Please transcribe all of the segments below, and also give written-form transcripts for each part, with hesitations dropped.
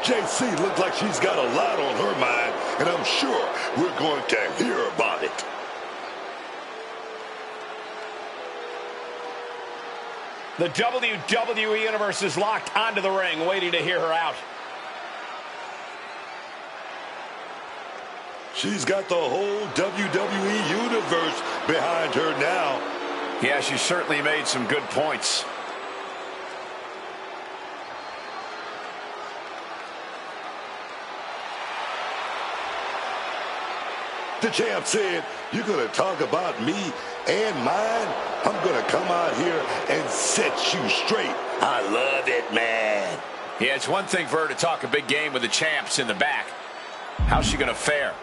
JC looks like she's got a lot on her mind, and I'm sure we're going to hear about it. The WWE Universe is locked onto the ring, waiting to hear her out. She's got the whole WWE Universe behind her now. Yeah, she certainly made some good points. The champ said, "You're going to talk about me and mine? I'm going to come out here and set you straight." I love it, man. Yeah, it's one thing for her to talk a big game with the champs in the back. How's she going to fare?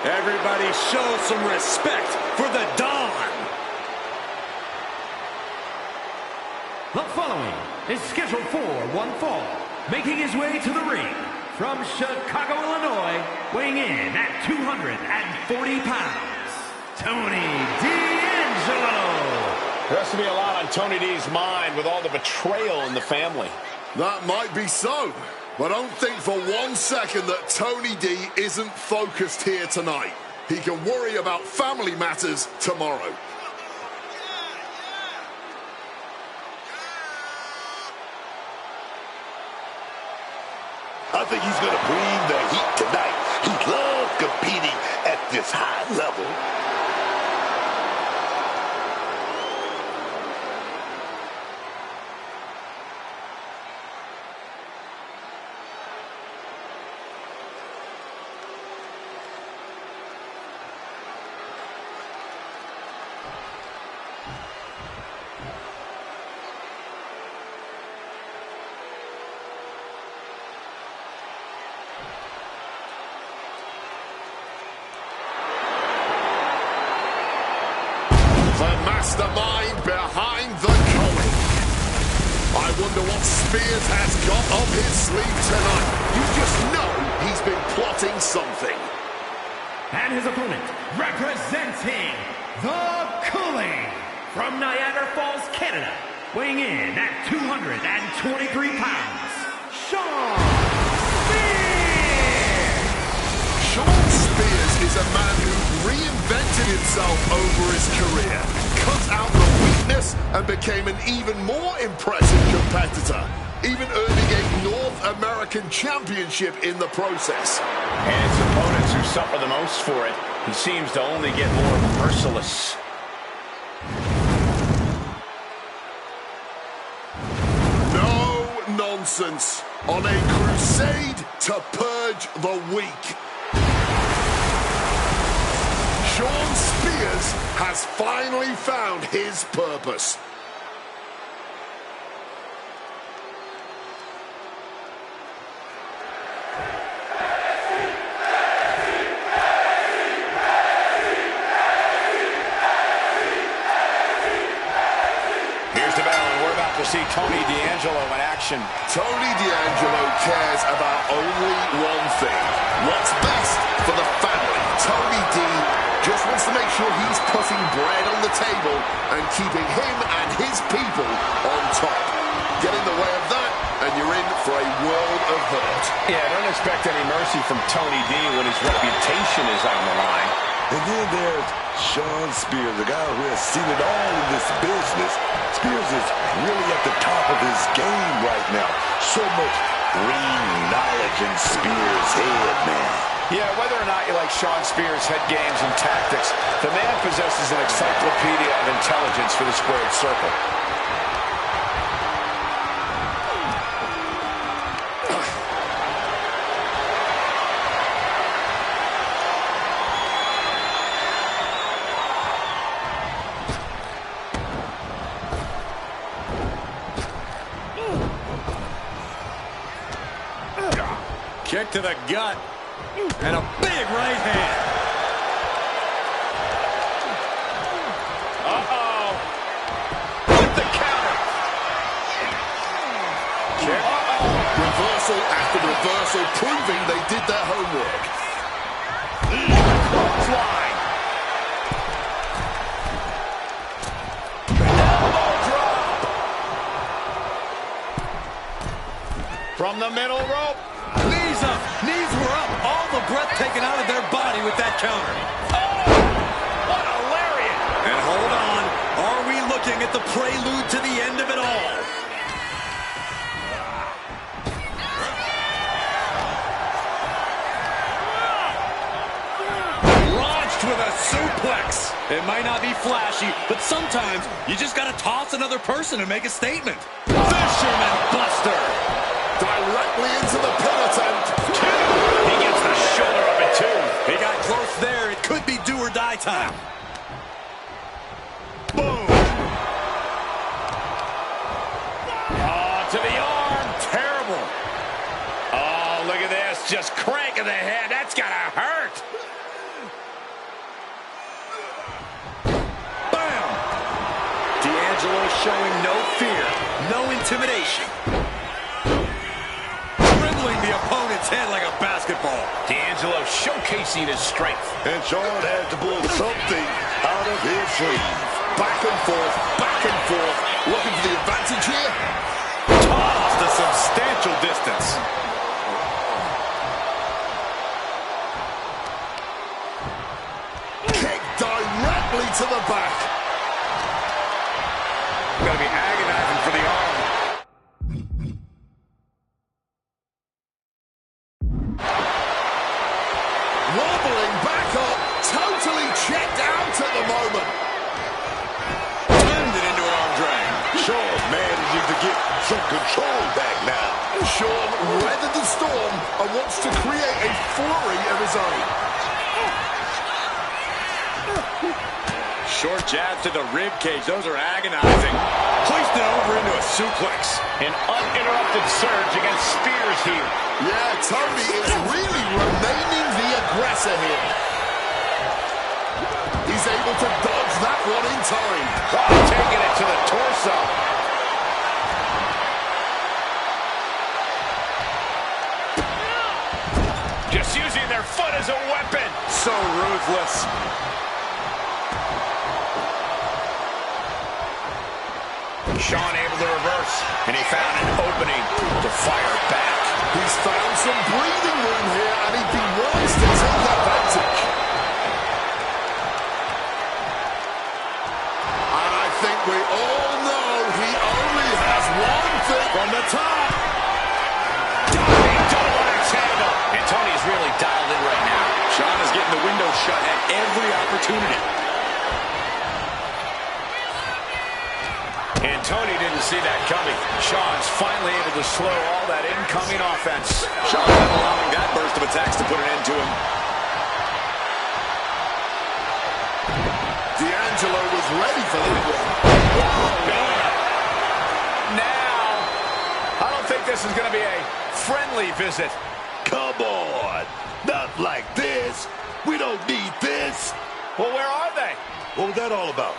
Everybody show some respect for the Don. The following is scheduled for one fall. Making his way to the ring from Chicago, Illinois, weighing in at 240 pounds, Tony D'Angelo. There has to be a lot on Tony D's mind with all the betrayal in the family. That might be so. But don't think for 1 second that Tony D isn't focused here tonight. He can worry about family matters tomorrow. I think he's going to bring the heat tonight. He loves competing at this high level. Mastermind behind the Colin. I wonder what Spears has got up his sleeve tonight. You just know he's been plotting something. And his opponent, representing the Cooling from Niagara Falls, Canada, weighing in at 223 pounds, Sean Spears. Sean Spears is a man who reinvented himself over his career, cut out the weakness, and became an even more impressive competitor, even earning a North American Championship in the process. And it's opponents who suffer the most for it. He seems to only get more merciless. No nonsense. On a crusade to purge the weak. Sean Spears has finally found his purpose. Here's the bell, and we're about to see Tony D'Angelo in action. Tony D'Angelo cares about only one thing. What's best for the family. Tony D just wants to make sure he's putting bread on the table and keeping him and his people on top. Get in the way of that, and you're in for a world of hurt. Yeah, don't expect any mercy from Tony D when his reputation is on the line. And then there's Sean Spears, the guy who has seen it all in this business. Spears is really at the top of his game right now. So much ring knowledge in Spears' head, man. Yeah, whether or not you like Sean Spears' head games and tactics, the man possesses an encyclopedia of intelligence for the squared circle. Kick to the gut. And a big right hand. Uh-oh. With the counter. Kick. Uh-oh. Reversal after reversal, proving they did their homework. Clothesline. Elbow drop. From the middle rope. Knees up. Knees were up. All the breath taken out of their body with that counter. Oh, what a lariat. And hold on. Are we looking at the prelude to the end of it all? Launched with a suplex. It might not be flashy, but sometimes you just got to toss another person and make a statement. Fisherman Buster. Directly into the pin attempt. He gets the shoulder up at two. He got close there. It could be do or die time. Boom. Oh, to the arm. Terrible. Oh, look at this. Just cranking the head. That's got to hurt. Bam. D'Angelo showing no fear, no intimidation. The opponent's head like a basketball. D'Angelo showcasing his strength. And Sean had to pull something out of his sleeve. Back and forth, looking for the advantage here. Tossed a substantial distance. Kick directly to the back. Gonna be agonizing for the arm. Wobbling back up, totally checked out at the moment. Turned it into an arm drag. Sean managing to get some control back now. Sean weathered the storm and wants to create a flurry of his own. Short jabs to the rib cage. Those are agonizing. Placed it over into a suplex. An uninterrupted surge against Spears here. Yeah, Tony is really remaining the aggressor here. He's able to dodge that one in time. Oh, taking it to the torso. Just using their foot as a weapon. So ruthless. Sean able to reverse, and he found an opening to fire back. He's found some breathing room here, and he'd be wise to take advantage. And I think we all know he only has one thing. From the top. Diving double axe handle. And Tony's really dialed in right now. Sean is getting the window shut at every opportunity. And Tony didn't see that coming. Sean's finally able to slow all that incoming offense. Sean not allowing that burst of attacks to put an end to him. D'Angelo was ready for that one. Now, I don't think this is going to be a friendly visit. Come on. Not like this. We don't need this. Well, where are they? What was that all about?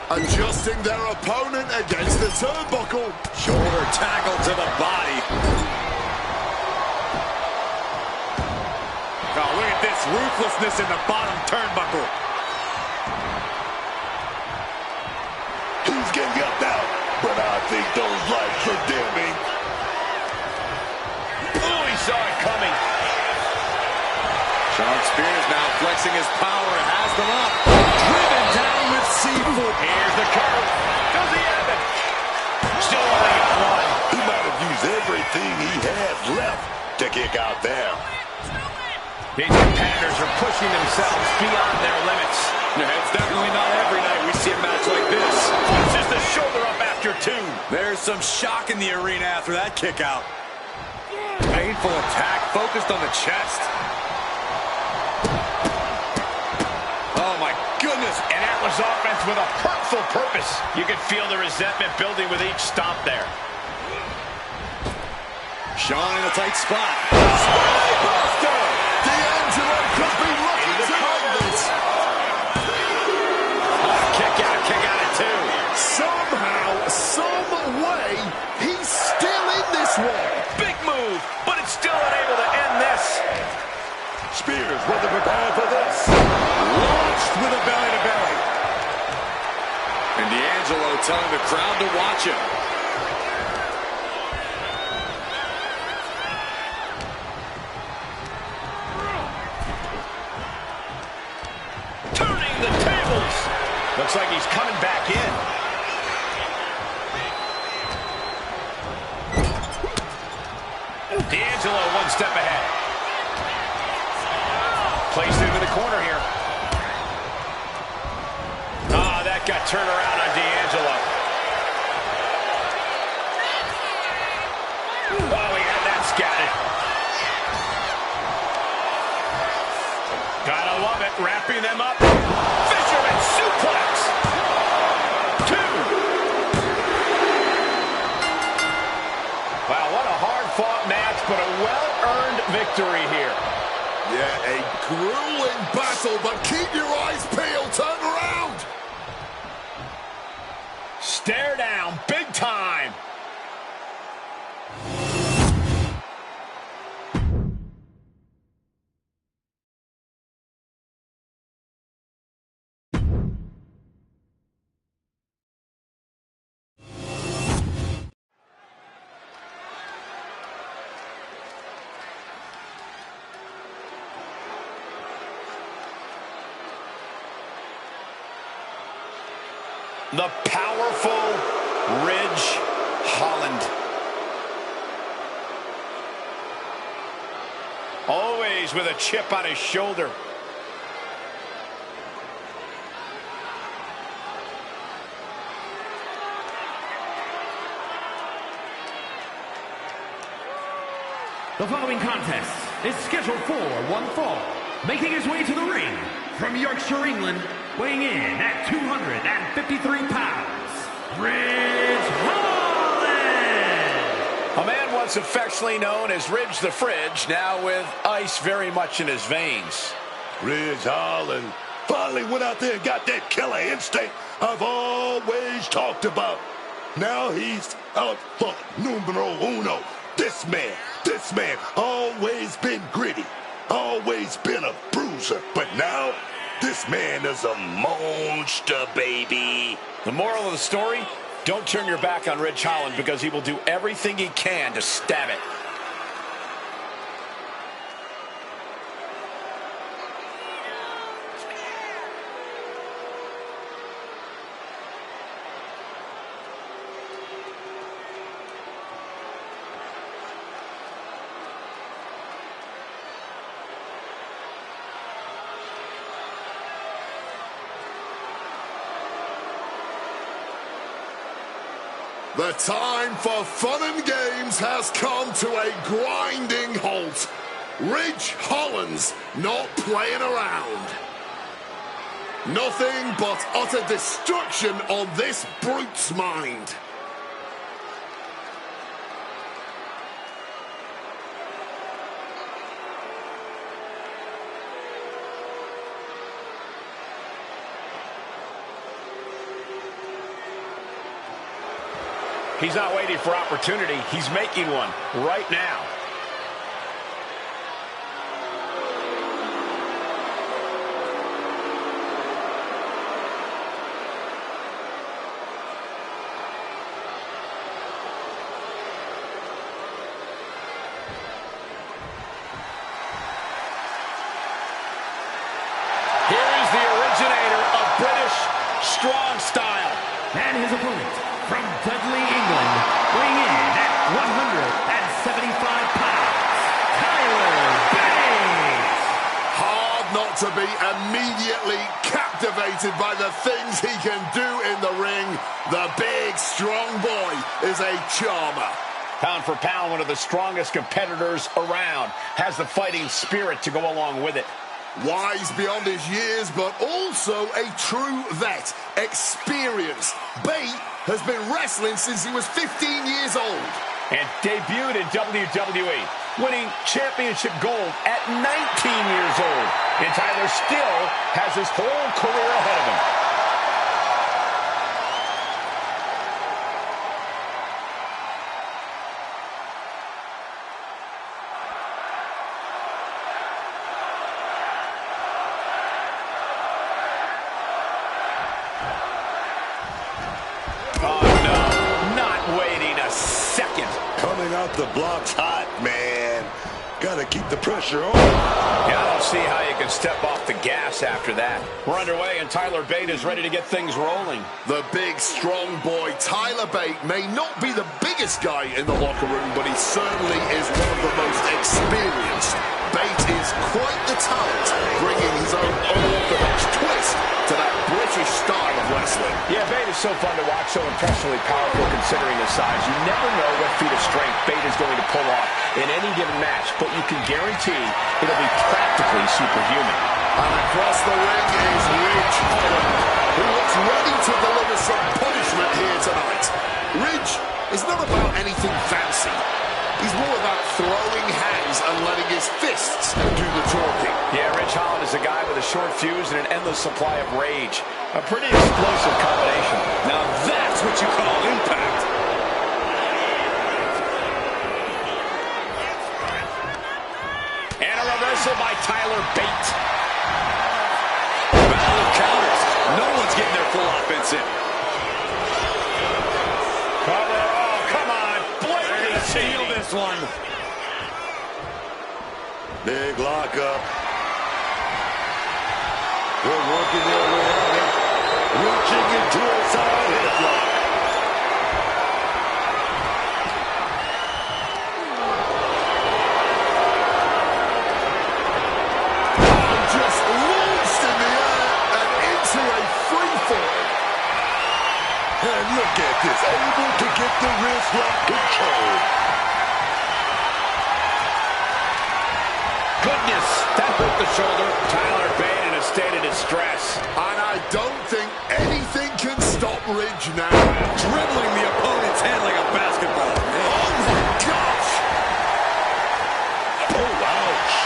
Adjusting their opponent against the turnbuckle. Shoulder tackle to the body. Oh, look at this ruthlessness in the bottom turnbuckle. He's getting up now, but I think those lights are dimming. Oh, he saw it coming. Shawn Spears now flexing his power, has them up. Driven down with seafoot. Here's the curve. Does he have it? Still only got one. He might have used everything he has left to kick out there. These competitors are pushing themselves beyond their limits. Yeah, it's definitely not every night we see a match like this. It's just a shoulder up after two. There's some shock in the arena after that kick out. Painful attack focused on the chest. Oh my goodness. And that was offense with a hurtful purpose. You could feel the resentment building with each stomp there. Shawn in a tight spot. Spinebuster! D'Angelo could be looking to win this. Kick out at two. Somehow, some way, he's still in this one. Big move, but it's still unable to end this. Spears wasn't prepared for this. Launched with a belly-to-belly. And D'Angelo telling the crowd to watch him. Turning the tables. Looks like he's coming back in. D'Angelo one step ahead. Placed into the corner here. Ah, that got turned around on D'Angelo. Oh, he had that scattered. Gotta love it, wrapping them up. Fisherman suplex. Two. Wow, what a hard-fought match, but a well-earned victory here. Yeah, a grueling battle, but keep your eyes peeled. Turn around. Stare down, big time. The powerful Ridge Holland. Always with a chip on his shoulder. The following contest is scheduled for one fall. Making his way to the ring from Yorkshire, England, weighing in at 253 pounds, Ridge Holland! A man once affectionately known as Ridge the Fridge, now with ice very much in his veins. Ridge Holland finally went out there and got that killer instinct I've always talked about. Now he's out for numero uno. This man, always been gritty, always been a bruiser, but now this man is a monster, baby. The moral of the story, don't turn your back on Ridge Holland because he will do everything he can to stab it. The time for fun and games has come to a grinding halt. Ridge Holland's not playing around. Nothing but utter destruction on this brute's mind. He's not waiting for opportunity. He's making one right now. his opponent, from Dudley, England, weighing in at 175 pounds, Tyler Bates. Hard not to be immediately captivated by the things he can do in the ring. The big, strong boy is a charmer. Pound for pound, one of the strongest competitors around. Has the fighting spirit to go along with it. Wise beyond his years, but also a true vet. Experienced. Bate has been wrestling since he was 15 years old. And debuted in WWE, winning championship gold at 19 years old. And Tyler still has his whole career ahead of him. Out the blocks hot, man. Gotta keep the pressure on. Yeah, I don't see how you can step off the gas after that. We're underway, and Tyler Bate is ready to get things rolling. The big, strong boy, Tyler Bate, may not be the biggest guy in the locker room, but he certainly is one of the most experienced. Bate is quite the talent, bringing his own unorthodox twist to that British style of wrestling. Yeah, Bate is so fun to watch, so impressively powerful considering his size. You never know what feat of strength Bate is going to pull off in any given match, but you can guarantee it'll be practically superhuman. And across the ring is Ridge Holland, who looks ready to deliver some punishment here tonight. Ridge is not about anything fancy. He's more about throwing hands and letting his fists do the talking. Yeah, Ridge Holland is a guy with a short fuse and an endless supply of rage. A pretty explosive combination. Now that's what you call impact. And a reversal by Tyler Bate. Battle of counters. No one's getting their full offense in. Cover. Oh, come on. Blatantly steal this one. Big lockup. They're working their way out of it. Reaching into a side headlock. Just launched in the air and into a free fall. And look at this, able to get the wrist lock control. Goodness, that hurt the shoulder. Tyler Bate in a state of distress. And I don't think anything can stop Ridge now. Dribbling the opponent's head like a basketball. Oh my gosh! Oh, ouch.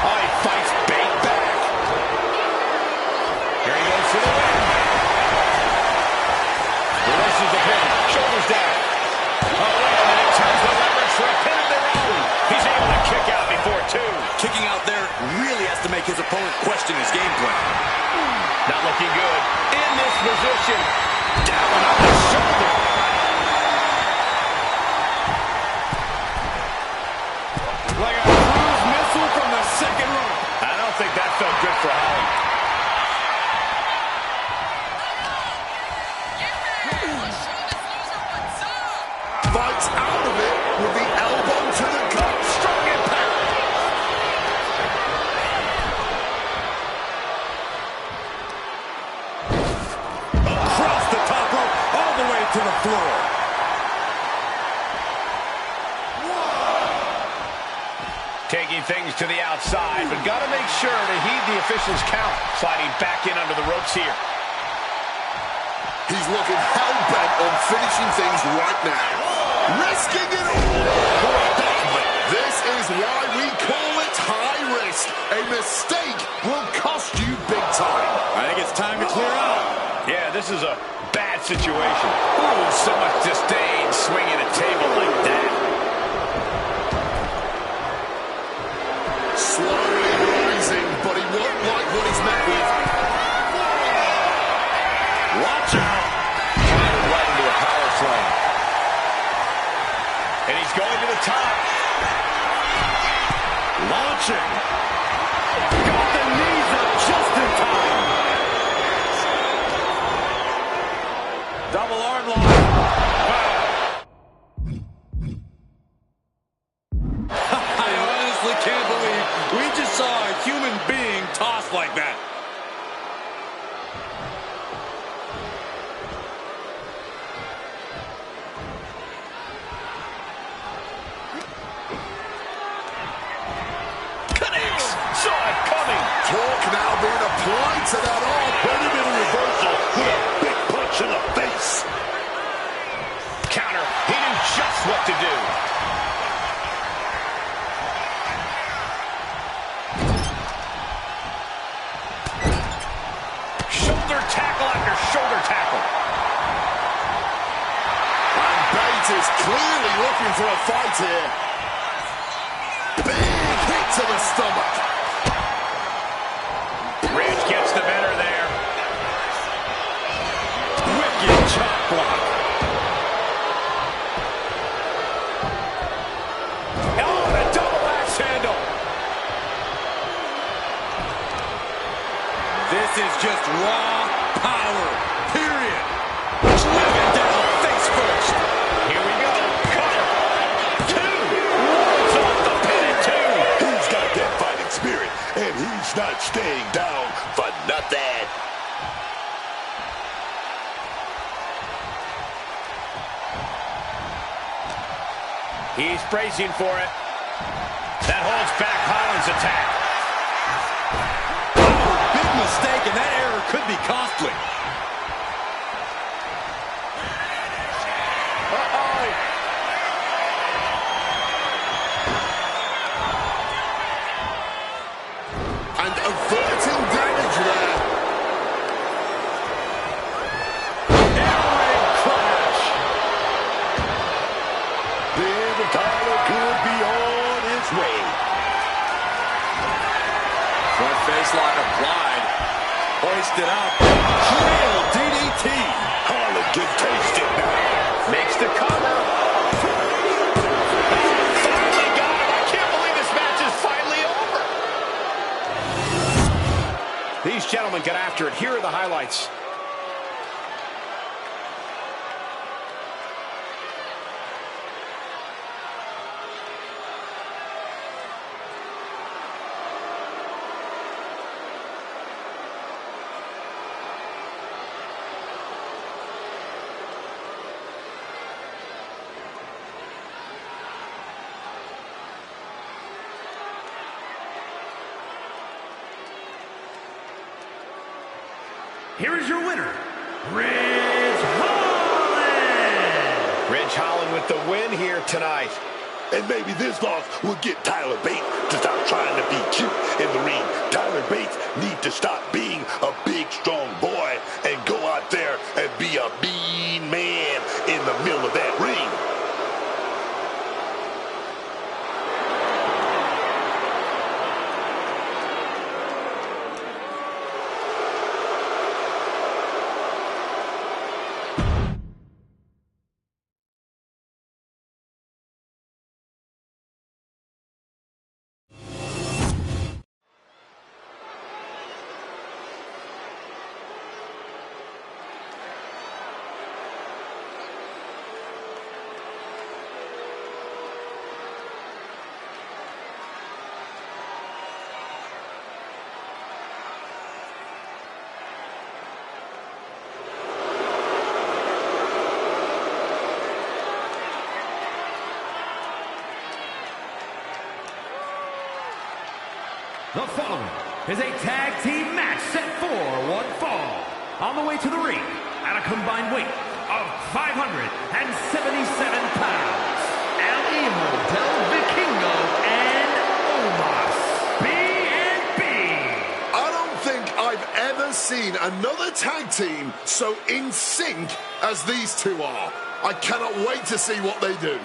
Oh, he fights Bate back. Here he goes to the win. Reverses the pin. Shoulders down. Oh, wait a minute. Turns the leverage for a pin of their own. He's able to kick out before two. Kicking out there really has to make his opponent question his game plan. Not looking good. In this position. Down on the shoulder. Like a cruise missile from the second rope. I don't think that felt good for Holland. Fights out of it with the elbow to the gut. Strong impact. Across the top rope, all the way to the floor. Taking things to the outside, but got to make sure to heed the official's count. Sliding back in under the ropes here. He's looking hell-bent on finishing things right now. Risking it all for a document. This is why we call it high risk. A mistake will cost you big time. I think it's time to clear out. Yeah, this is a bad situation. Ooh, so much disdain swinging a table like that. Slowly rising, but he won't like what he's met with. Watch out. Countered right into a power slam. And he's going to the top. Launching. Got the knees up just in time. tackle after shoulder tackle. And Bates is clearly looking for a fight here. Big hit to the stomach. Ridge gets the better there. Wicked chop block. Oh, the double axe handle. This is just raw power, period. Driven down face first. Here we go. Cover. Two. Rolls off the pin at two. He's got that fighting spirit, and he's not staying down for nothing. He's bracing for it. That holds back Holland's attack. Big mistake, and that error could be costly. And averting damage there. Air crash. Then the Tyler could be on its way. Front face lock applied. Hoisted out. Trail DDT. Harlan can taste it now. Makes the cover. Finally got him. I can't believe this match is finally over. These gentlemen get after it. Here are the highlights. Here is your winner, Ridge Holland. Ridge Holland with the win here tonight. And maybe this loss will get Tyler Bates to stop trying to be cute in the ring. Tyler Bates needs to stop being a big, strong boy and go out there and be a mean man in the middle of that ring. The following is a tag team match set for one fall. On the way to the ring, at a combined weight of 577 pounds, El Hijo del Vikingo and Omos B&B. I don't think I've ever seen another tag team so in sync as these two are. I cannot wait to see what they do.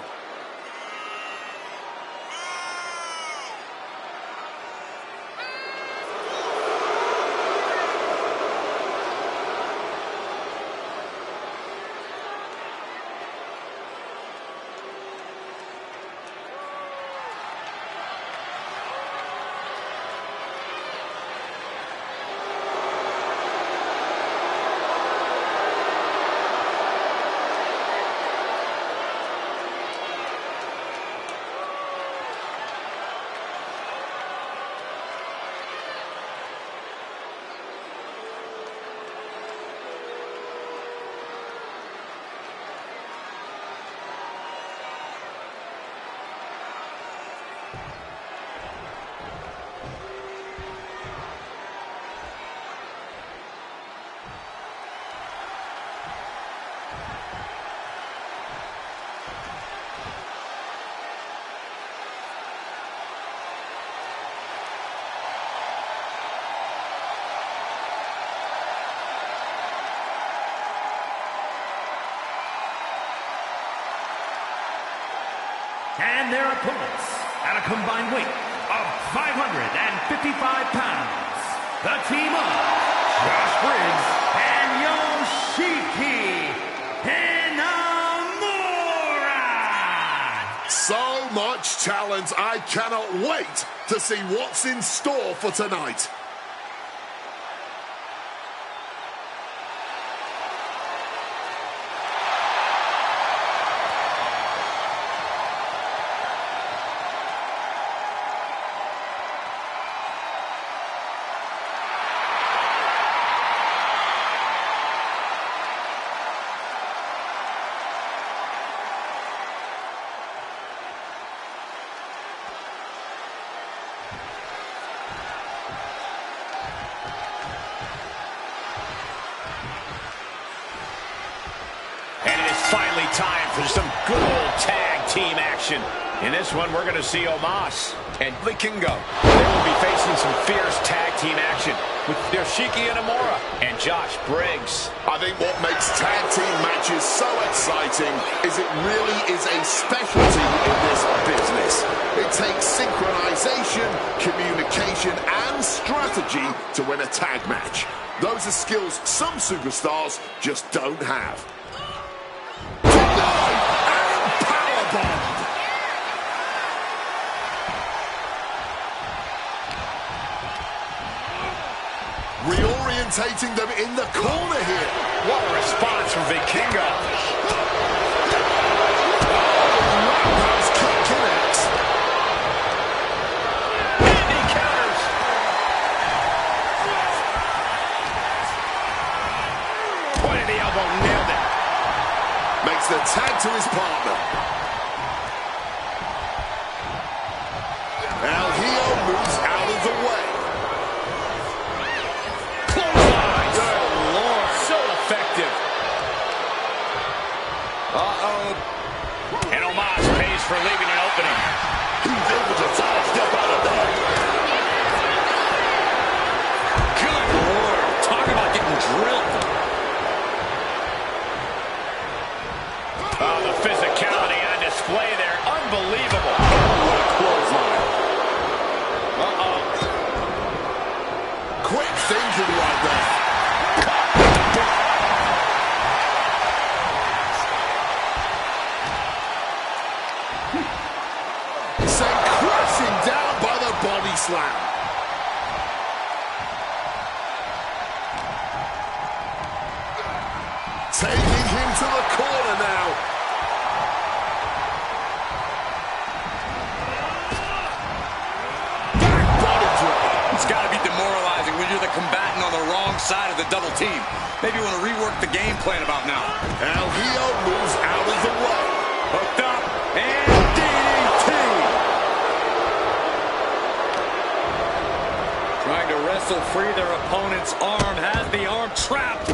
And their opponents, at a combined weight of 555 pounds, the team of Josh Briggs and Yoshiki Inamura. So much talent. I cannot wait to see what's in store for tonight. Finally time for some good old tag team action. In this one, we're going to see Omos and Vikingo. They will be facing some fierce tag team action with Yoshiki Inamura and Josh Briggs. I think what makes tag team matches so exciting is it really is a specialty in this business. It takes synchronization, communication, and strategy to win a tag match. Those are skills some superstars just don't have. Reorientating them in the corner here. What a response from Vikingo. Roundhouse kick connects. And he counters. Point of the elbow, nailed it. Makes the tag to his partner. Now Hio moves out of the way. And Omos pays for leaving an opening. He's able to sidestep out of that. Good Lord. Talk about getting drilled. Oh, the physicality on display there. Unbelievable. What a clothesline. Quick thinking right there. Body slam. Taking him to the corner now. Back body drop. It's got to be demoralizing when you're the combatant on the wrong side of the double team. Maybe you want to rework the game plan about now. El Hio moves out of the way. Hooked up and DDT. Trying to wrestle free their opponent's arm, has the arm trapped.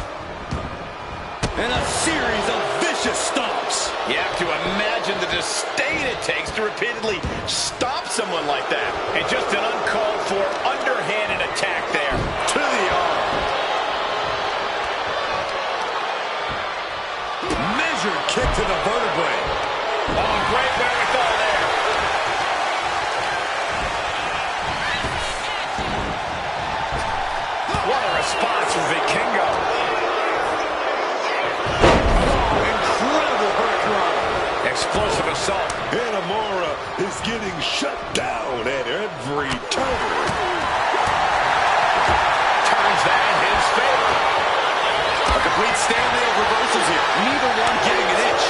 And a series of vicious stomps. You have to imagine the disdain it takes to repeatedly stop someone like that. And just an uncalled for, underhanded attack there to the arm. Measured kick to the vertebrae. Oh, great wherewithal there. What a response from Vikingo. Incredible hurricane. Explosive assault. Inamura is getting shut down at every turn. Turns that in his favor. A complete stalemate of reversals here. Neither one getting an inch.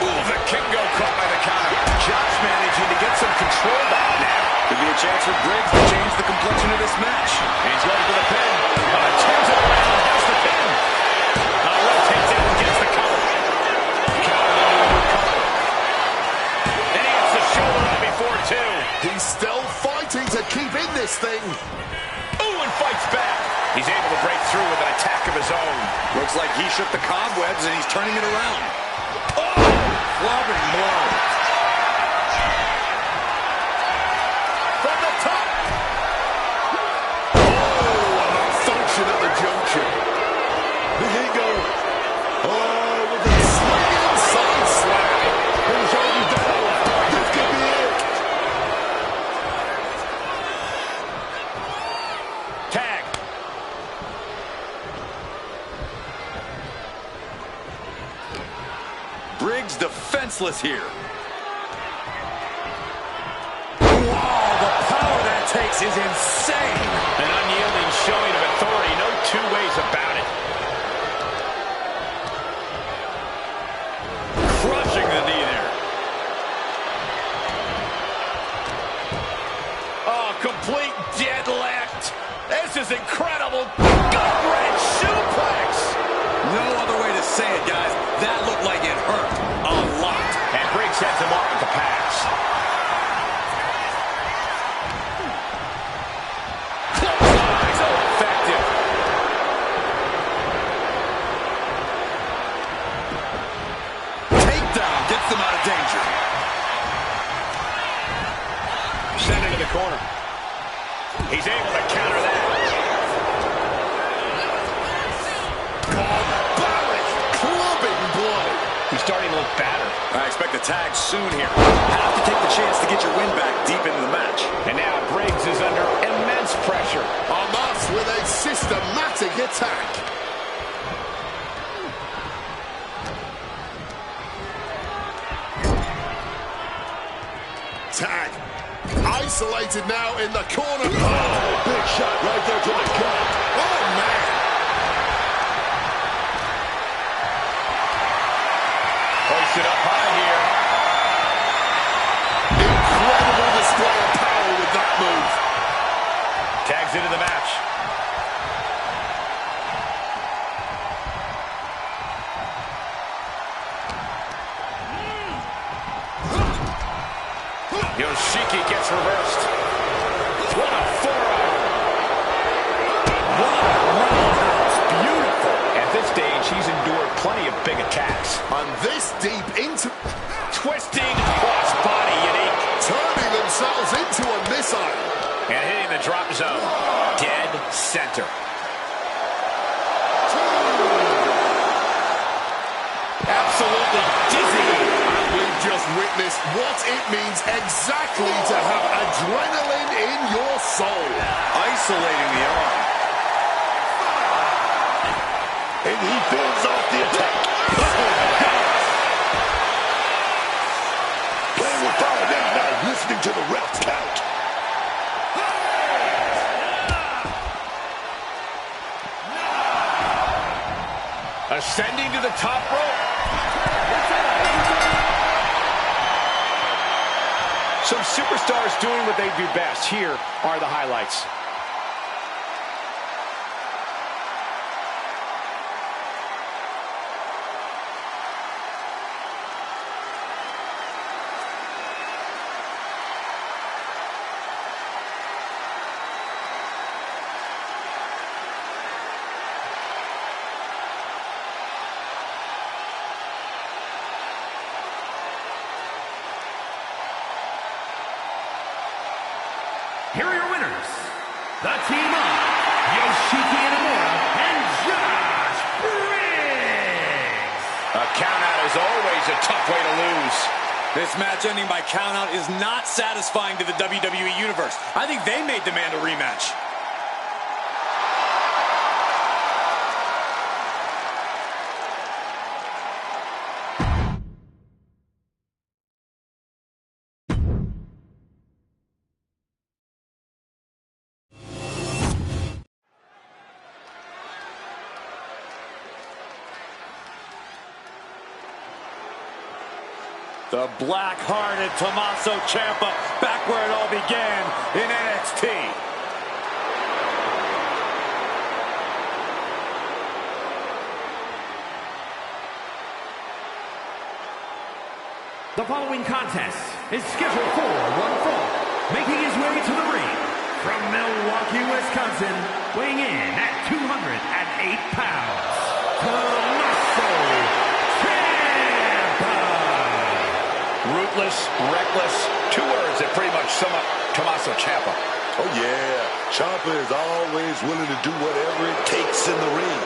Ooh, Vikingo caught by the counter. Josh managing to get some control back now. Could be a chance for Briggs to change the complexion of this match. And he's going for the pin. Turns it around, gets the pin. Rotates out and gets the cover. Counter under the cover. And he gets the shoulder up before two. He's still fighting to keep in this thing. Ooh, and fights back. He's able to break through with an attack of his own. Looks like he shook the cobwebs and he's turning it around. Oh! Clubbing blow. From the top. Oh, a malfunction at the junction. The restless here. Wow, the power that takes is insane. An unyielding showing of authority, no two ways about it. Crushing the knee there. Oh, complete deadlift. This is incredible. Gut-wrench suplex. No other way to say it, guys. That looked like it hurt a lot. And Briggs sets him off with the pass. So effective. Takedown gets them out of danger. Sent into the corner. He's able to counter that. Barbaric clubbing blow. He's starting to look battered. I expect a tag soon here. Have to take the chance to get your win back deep into the match. And now Briggs is under immense pressure. Omos with a systematic attack. Tag. Isolated now in the corner. Oh, big shot right there to the gut. Oh, man. Hoisted up high here. Incredible display of power with that move. Tags into the match. Yoshiki gets reversed. What a forearm. What a roundhouse. Beautiful. At this stage, he's endured plenty of big attacks. And this deep into... Twisting crossbody unique. turning themselves into a missile. And hitting the drop zone. Dead center. Absolutely dizzying. And we've just witnessed what it means exactly to have adrenaline in your soul. Isolating the arm. And he fends off the attack. Playing with fire now, not listening to the ref's count. Ascending to the top rope. Some superstars doing what they do best. Here are the highlights. Here are your winners, the team of Yoshiki Inamura and Josh Briggs. A countout is always a tough way to lose. This match ending by countout is not satisfying to the WWE Universe. I think they may demand a rematch. The black-hearted Tommaso Ciampa back where it all began in NXT. The following contest is scheduled for one fall, making his way to the ring from Milwaukee, Wisconsin, weighing in at 208 pounds, Tommaso Ciampa. Ruthless, reckless, two words that pretty much sum up Tommaso Ciampa. Oh, yeah. Ciampa is always willing to do whatever it takes in the ring.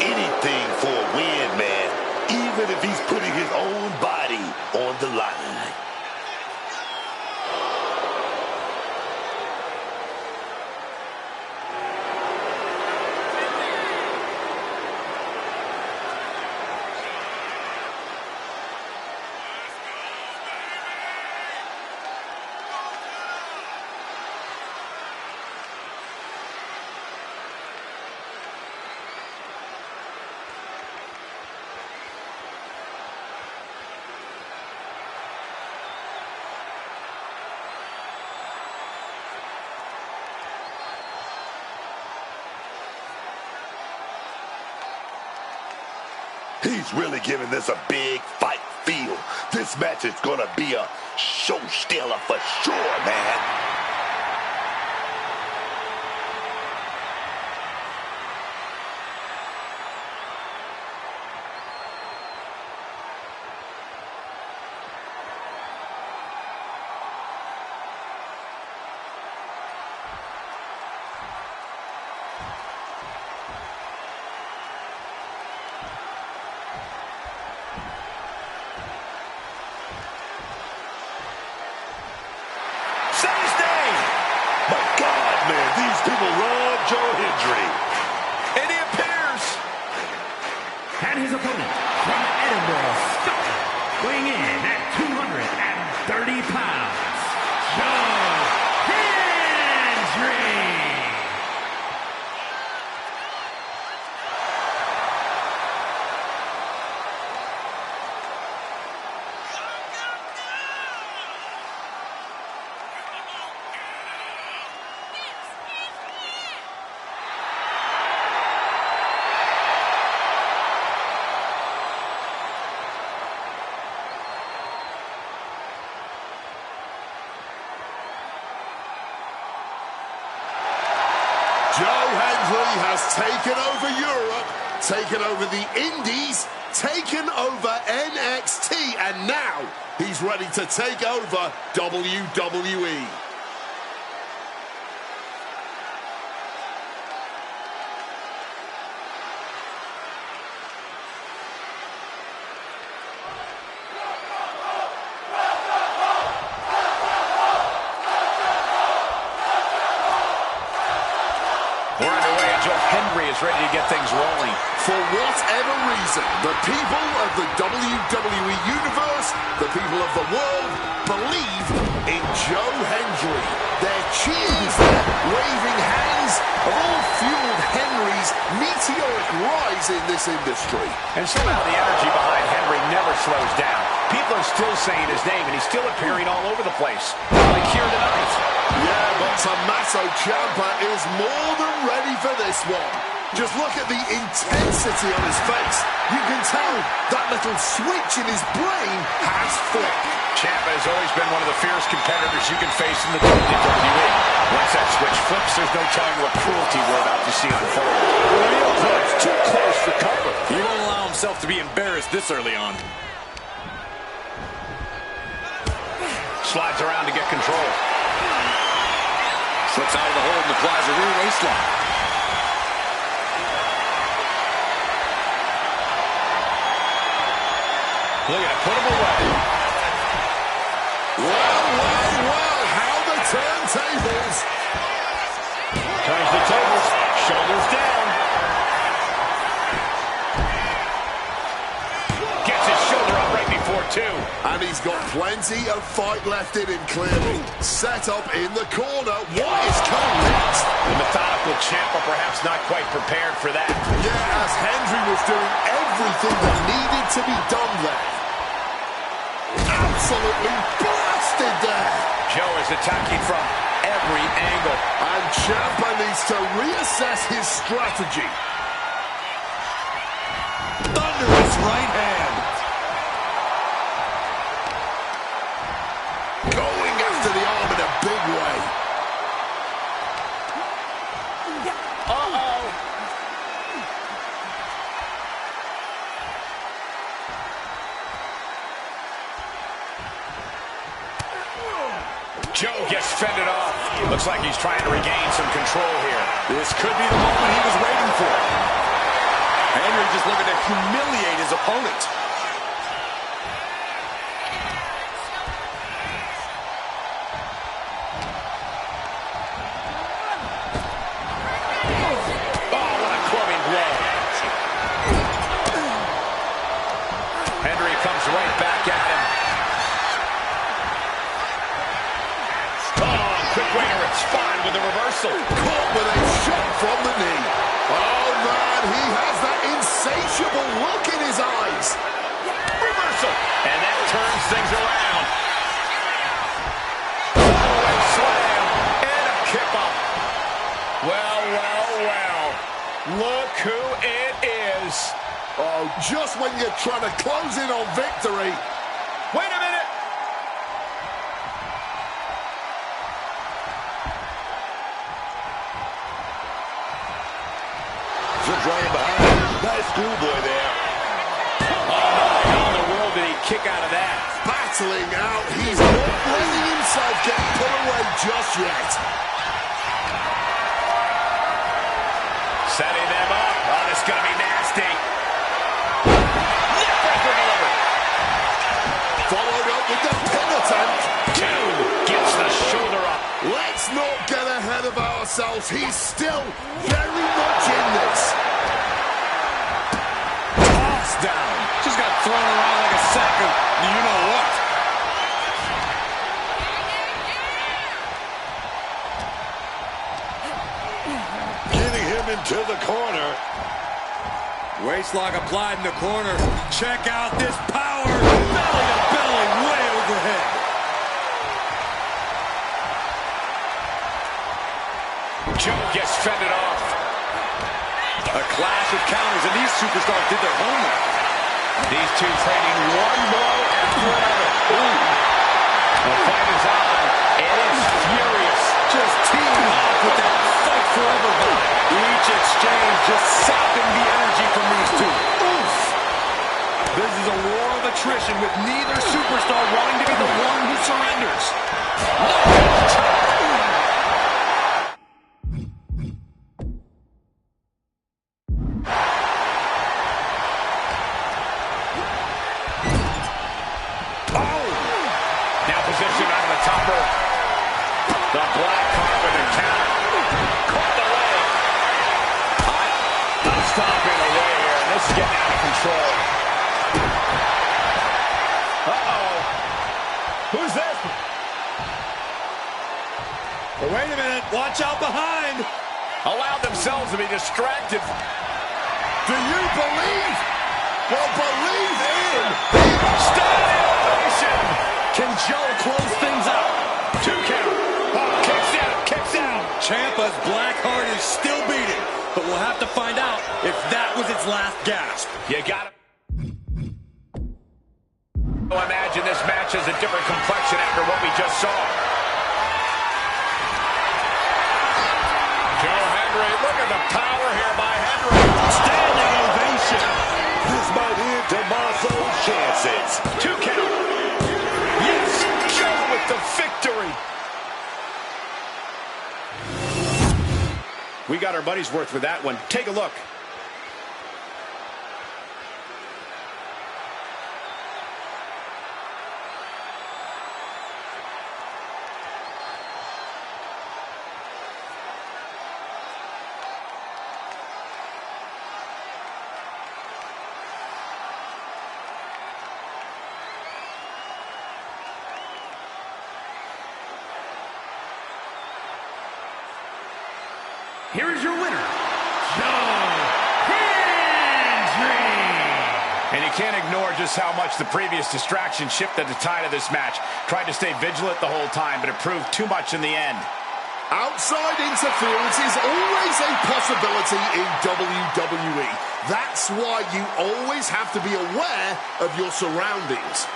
Anything for a win, man. Even if he's putting his own body on the line. He's really giving this a big fight feel. This match is gonna be a show stealer for sure, man. People love Joe Hendry. And he appears. And his opponent from Edinburgh, Scotland, weighing in at 230 pounds, Joe Hendry. Joe Hendry has taken over Europe, taken over the Indies, taken over NXT, and now he's ready to take over WWE. We're underway, and Joe Hendry is ready to get things rolling. For whatever reason, the people of the WWE Universe, the people of the world, believe in Joe Hendry. Their cheers, their waving hands, have all fueled Henry's meteoric rise in this industry. And somehow the energy behind Henry never slows down. People are still saying his name, and he's still appearing all over the place. Like here tonight. Yeah, but Tommaso Ciampa is more than ready for this one. Just look at the intensity on his face. You can tell that little switch in his brain has flipped. Ciampa has always been one of the fierce competitors you can face in the WWE. Once that switch flips, there's no telling what cruelty we're about to see unfold. It's too close for cover. He won't allow himself to be embarrassed this early on. Slides around to get control. Slips out of the hold and applies a rear waistlock. Look at it, put him away. Well, how the turntables. Turns the tables, shoulders down. Gets his shoulder up right before two. And he's got plenty of fight left in him, clearly. Set up in the corner. What is coming next? The methodical Ciampa perhaps not quite prepared for that. Yeah, as Hendry was doing everything that needed to be done there. Absolutely blasted there. Joe is attacking from every angle. And Ciampa needs to reassess his strategy. Thunderous right hand. Going after the arm in a big way. Uh-oh. Joe gets fended off. Looks like he's trying to regain some control here. This could be the moment he was waiting for. Henry just looking to humiliate his opponent. Oh, what a clubbing blow. Henry comes right back at him. Oh, quick way to respond with a reversal. Caught with a shot from the knee. Oh, man, he has that insatiable look in his eyes. Reversal. And that turns things around. Fallaway slam. And a kick up. Well, well, well. Look who it is. Oh, just when you're trying to close in on victory. Wait a minute. Just right behind. Nice schoolboy there. Oh, my. How in the world did he kick out of that? Battling out. He's not letting himself get put away just yet. Setting them up. Oh, this is going to be nasty. Neckbreaker delivered. Followed up with the pin attempt. Two gets the shoulder up. Let's not get ahead of ourselves. He's still very much in this. Tossed down. Just got thrown around like a sack of you-know-what. Getting him into the corner. Waistlock applied in the corner. Check out this power. Belly to belly, way overhead. Joe gets fended off. A clash of counters, and these superstars did their homework. These two trading one blow after another. Ooh. The fight is on. It is furious. Just teaming off with that fight forever vibe. Each exchange just sapping the energy from these two. Oof. This is a war of attrition with neither superstar wanting to be the one who surrenders. Now positioned on the top rope. The black carpet and counter. Caught the leg. Stomping away here. This is getting out of control. Uh-oh. Who's this? But wait a minute. Watch out behind. Allowed themselves to be distracted. Do you believe? Well, believe in. Standing ovation. Can Joe close things out? 2 count. Kicks out. Kicks out. Ciampa's black heart is still beating, but we'll have to find out if that was its last gasp. You got it. Imagine this match has a different complexion after what we just saw. Joe Henry, look at the power here by Henry. Standing ovation. This might end Tommaso's chances. 2 count. Yes, Joe with the victory. We got our money's worth with that one. Take a look. Here is your winner, Joe Hendry. And you can't ignore just how much the previous distraction shifted the tide of this match. Tried to stay vigilant the whole time, but it proved too much in the end. Outside interference is always a possibility in WWE. That's why you always have to be aware of your surroundings.